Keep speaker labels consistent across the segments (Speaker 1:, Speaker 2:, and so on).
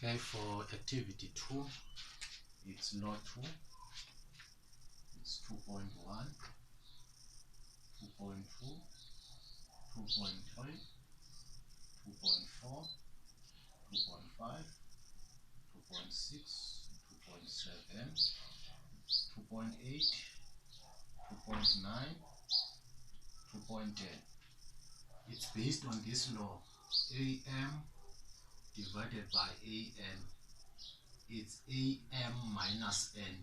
Speaker 1: Okay, for activity 2, it's law 2, it's 2.1, 2.2, 2.3, 2.4, 2.5, 2.6, 2.7, 2.8, 2.9, 2.10. It's based on this law, AM divided by AN. It's AM minus N.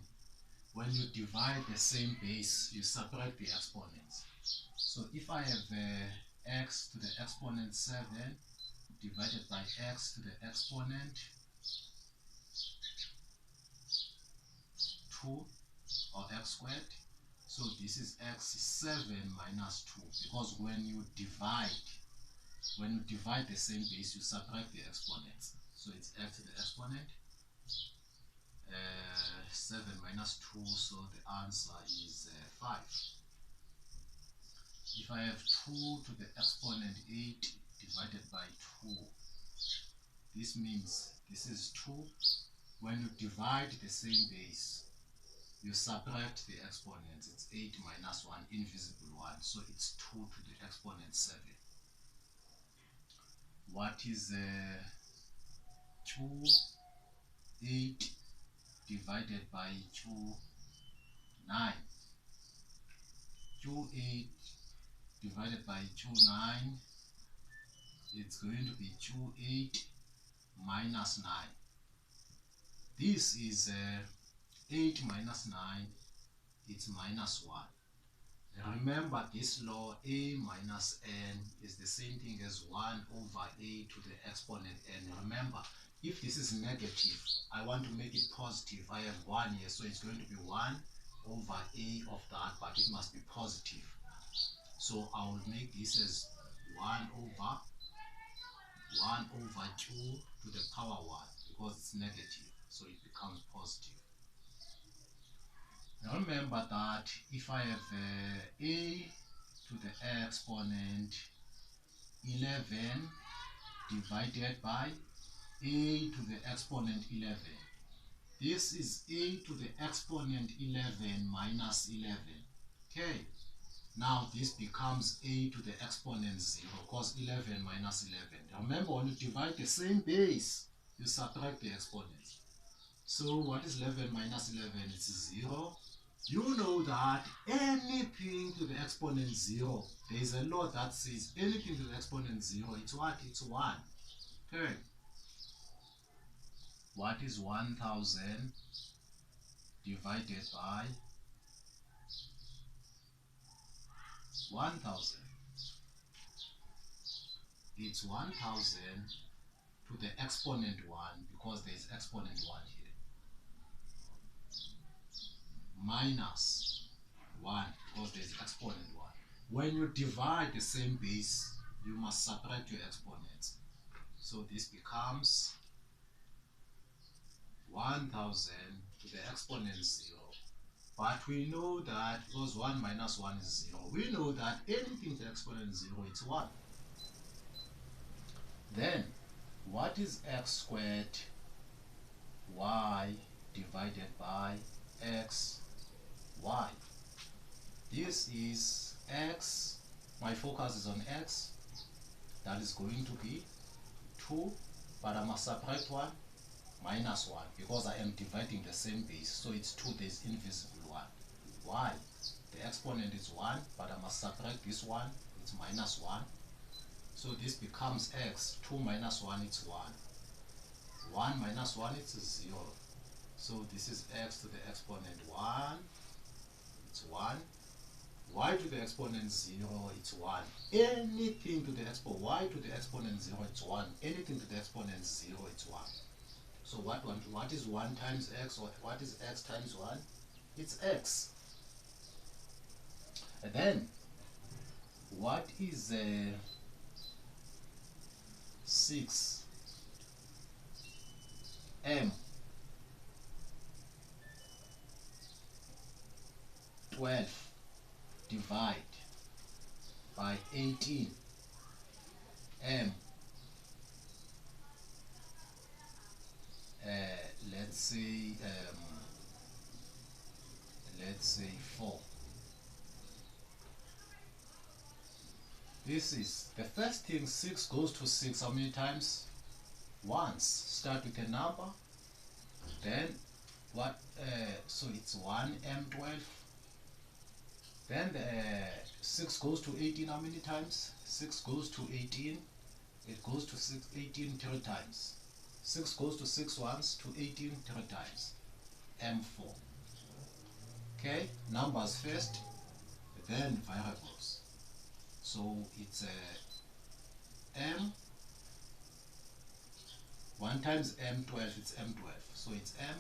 Speaker 1: When you divide the same base, you separate the exponents. So if I have x to the exponent 7 divided by x to the exponent 2 or x squared, so this is x7 minus 2, because when you divide the same base, you subtract the exponents. So it's x to the exponent 7 minus 2, so the answer is 5. If I have 2 to the exponent 8 divided by 2, this means this is 2. When you divide the same base, you subtract the exponents. It's 8 minus 1, invisible 1. So it's 2 to the exponent 7. What is 2, 8 divided by 2, 9? 2, 8 divided by 2, 9. It's going to be 2, 8 minus 9. This is 8 minus 9. It's minus 1. Remember this law, a minus n is the same thing as 1 over a to the exponent n. Remember, if this is negative, I want to make it positive. I have 1 here, so it's going to be 1 over a of that, but it must be positive. So I will make this as 1 over 2 to the power 1, because it's negative, so it becomes positive. Now remember that if I have a to the exponent 11 divided by a to the exponent 11, this is a to the exponent 11 minus 11. Okay, now this becomes a to the exponent 0, because 11 minus 11. Remember, when you divide the same base, you subtract the exponents. So what is 11 minus 11? It's 0. You know that anything to the exponent 0, there is a law that says anything to the exponent 0, it's what? It's 1. Okay. What is 1000 divided by 1000? It's 1000 to the exponent 1, because there is exponent 1 here, minus 1, because there is exponent 1. When you divide the same base, you must subtract your exponents. So this becomes 1000 to the exponent 0. But we know that, because 1 minus 1 is 0, we know that anything to the exponent 0, it's 1. Then, what is x squared y divided by x y? This is x, my focus is on x, that is going to be 2, but I must subtract 1, minus 1, because I am dividing the same base, so it's 2, there's invisible 1. y, the exponent is 1, but I must subtract this 1, it's minus 1. So this becomes x, 2 minus 1, it's 1. 1 minus 1, it's 0. So this is x to the exponent 1, it's 1. Y to the exponent 0, it's 1. Anything to the exponent, y to the exponent 0, it's 1. Anything to the exponent 0, it's 1. So what is 1 times x, or what is x times 1? It's x. And then, what is 6 m 12 divide by 18 m This is the first thing. 6 goes to 6 how many times? Once. Start with a number, then what? So it's 1m12. Then 6 goes to 18 how many times? 6 goes to 18. It goes to 18 3 times. 6 goes to 6 once, to 18 3 times. M4. Okay, numbers first, then variables. So it's M. 1 times M12, it's M12. So it's M.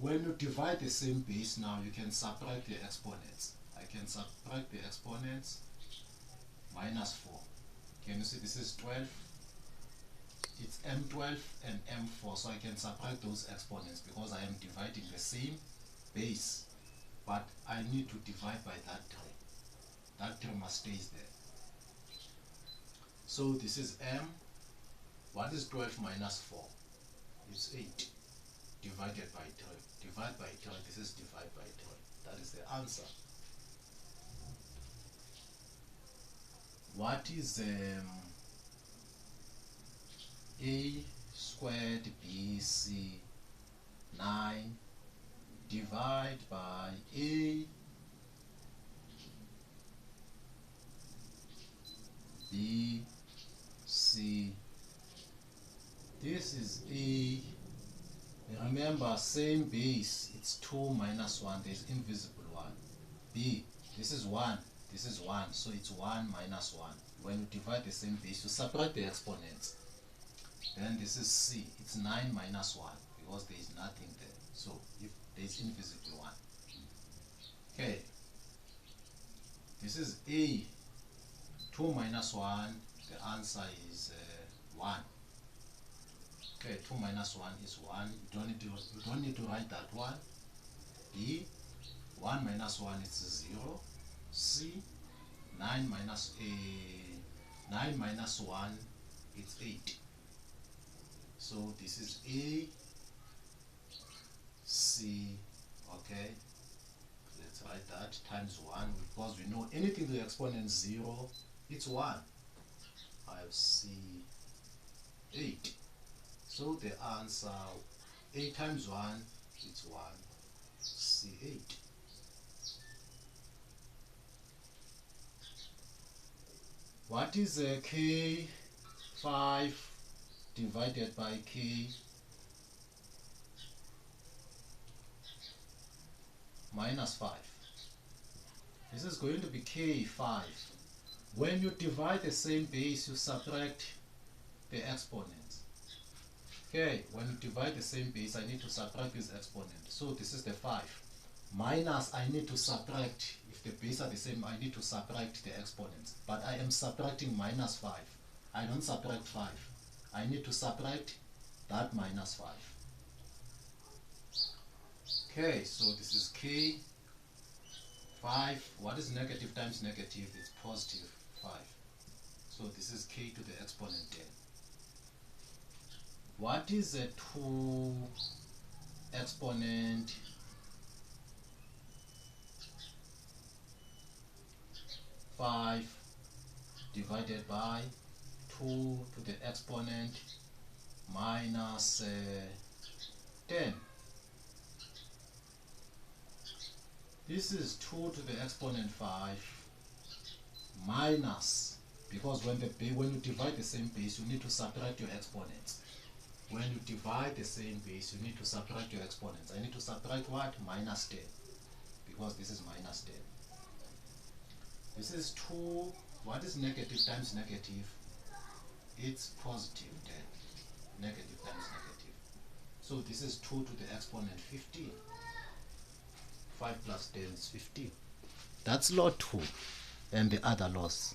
Speaker 1: When you divide the same base now, you can subtract the exponents. I can subtract the exponents. Minus 4. Can you see this is 12? It's M12 and M4. So I can subtract those exponents because I am dividing the same base. But I need to divide by that 3. That 3 must stay there. So this is M. What is 12 minus 4? It's 8. Divided by 3. Divide by 3. This is divide by 3. That is the answer. What is A squared BC 9 divide by A B C? This is A. Remember, same base. It's 2 minus 1. There's invisible 1. B. This is 1. This is 1. So it's 1 minus 1. When you divide the same base, you subtract the exponents. Then this is C. It's 9 minus 1 because there is nothing there. So if there is invisible 1. Okay. This is A. 2 minus 1. The answer is 1. Okay, 2 minus 1 is 1. You don't need to write that one. B. 1 minus 1 is 0. C. 9 minus 1 is 8. So this is A, C. Okay, let's write that times 1 because we know anything to the exponent 0, it's 1. I have C 8. So the answer, 8 times 1, it's 1, C8. What is K5 divided by K minus 5? This is going to be K5. When you divide the same base, you subtract the exponents. Okay, when you divide the same base, I need to subtract this exponent. So this is the 5. Minus, I need to subtract. If the base are the same, I need to subtract the exponents. But I am subtracting minus 5. I don't subtract 5. I need to subtract that minus 5. Okay, so this is K 5. What is negative times negative? It's positive 5. So this is K to the exponent 10. What is a 2 exponent 5 divided by 2 to the exponent minus 10? This is 2 to the exponent 5 minus, because when you divide the same base, you need to subtract your exponents. When you divide the same base, you need to subtract your exponents. I need to subtract what? Minus 10, because this is minus 10. This is 2. What is negative times negative? It's positive 10. Negative times negative. So this is 2 to the exponent 15. 5 plus 10 is 15. That's law 2 and the other laws.